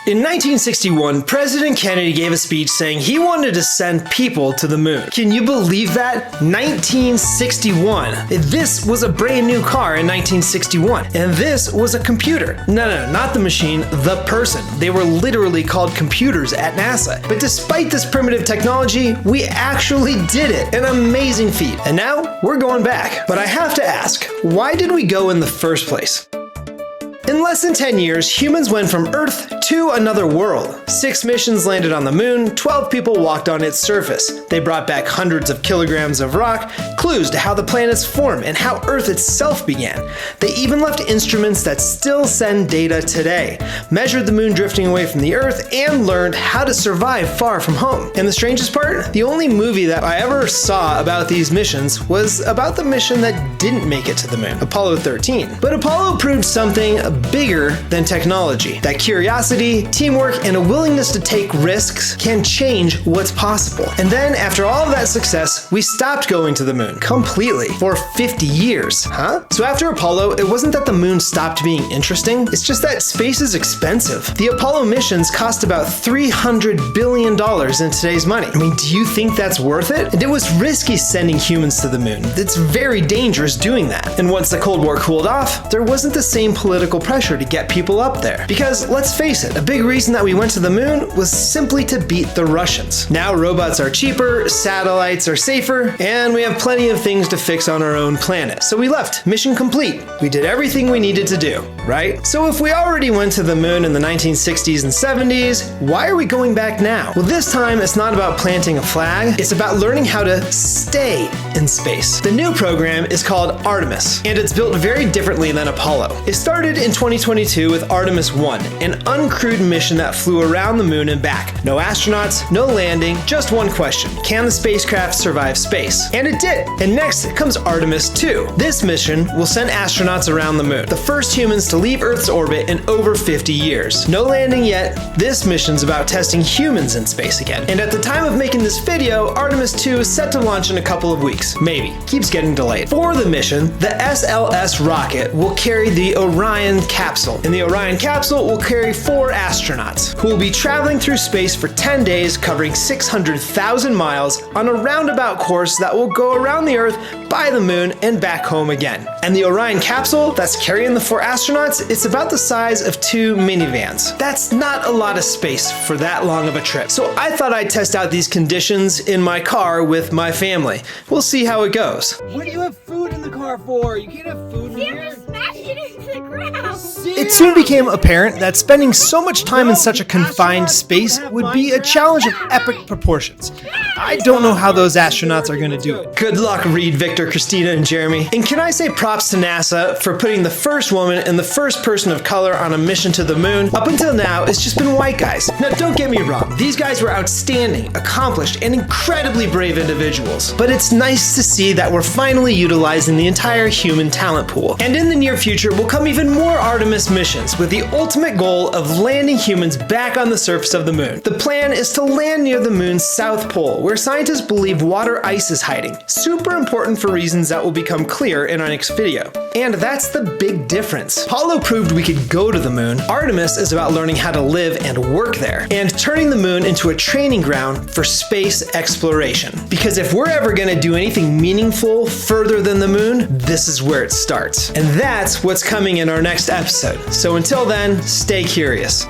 In 1961, President Kennedy gave a speech saying he wanted to send people to the moon. Can you believe that? 1961. This was a brand new car in 1961, and this was a computer. No, not the machine, the person. They were literally called computers at NASA. But despite this primitive technology, we actually did it. An amazing feat. And now, we're going back. But I have to ask, why did we go in the first place? In less than 10 years, humans went from Earth to another world. 6 missions landed on the moon, 12 people walked on its surface. They brought back hundreds of kilograms of rock, clues to how the planets form and how Earth itself began. They even left instruments that still send data today, measured the moon drifting away from the Earth, and learned how to survive far from home. And the strangest part? The only movie that I ever saw about these missions was about the mission that didn't make it to the moon, Apollo 13. But Apollo proved something bigger than technology. That curiosity, teamwork, and a willingness to take risks can change what's possible. And then, after all of that success, we stopped going to the moon completely for 50 years. Huh? So after Apollo, it wasn't that the moon stopped being interesting, it's just that space is expensive. The Apollo missions cost about $300 billion in today's money. I mean, do you think that's worth it? And it was risky sending humans to the moon. It's very dangerous doing that. And once the Cold War cooled off, there wasn't the same political pressure to get people up there. Because let's face it, a big reason that we went to the moon was simply to beat the Russians. Now robots are cheaper, satellites are safer, and we have plenty of things to fix on our own planet. So we left, mission complete. We did everything we needed to do, right? So if we already went to the moon in the 1960s and 70s, why are we going back now? Well, this time it's not about planting a flag, it's about learning how to stay in space. The new program is called Artemis, and it's built very differently than Apollo. It started in 2022 with Artemis 1, an uncrewed mission that flew around the moon and back. No astronauts, no landing, just one question: can the spacecraft survive space? And it did. And next comes Artemis 2. This mission will send astronauts around the moon, the first humans to leave Earth's orbit in over 50 years. No landing yet. This mission's about testing humans in space again. And at the time of making this video, Artemis 2 is set to launch in a couple of weeks. Maybe. Keeps getting delayed. For the mission, the SLS rocket will carry the Orion capsule. And the Orion capsule will carry 4 astronauts who will be traveling through space for 10 days, covering 600,000 miles on a roundabout course that will go around the Earth, by the moon, and back home again. And the Orion capsule that's carrying the 4 astronauts, it's about the size of 2 minivans. That's not a lot of space for that long of a trip. So I thought I'd test out these conditions in my car with my family. We'll see how it goes. What do you have food in the car for? You can't have food in here. Smash it into the ground. It soon became apparent that spending so much time in such a confined space would be a challenge of epic proportions. I don't know how those astronauts are going to do it. Good luck, Reed, Victor, Christina, and Jeremy. And can I say props to NASA for putting the first woman and the first person of color on a mission to the moon? Up until now, it's just been white guys. Now, don't get me wrong. These guys were outstanding, accomplished, and incredibly brave individuals. But it's nice to see that we're finally utilizing the entire human talent pool. And in the near future will come even more Artemis missions with the ultimate goal of landing humans back on the surface of the moon. The plan is to land near the moon's south pole, where scientists believe water ice is hiding. Super important for reasons that will become clear in our next video. And that's the big difference. Apollo proved we could go to the moon. Artemis is about learning how to live and work there, and turning the moon into a training ground for space exploration. Because if we're ever going to do anything meaningful further than the moon, this is where it starts. And that's what's coming in our next episode. So until then, stay curious.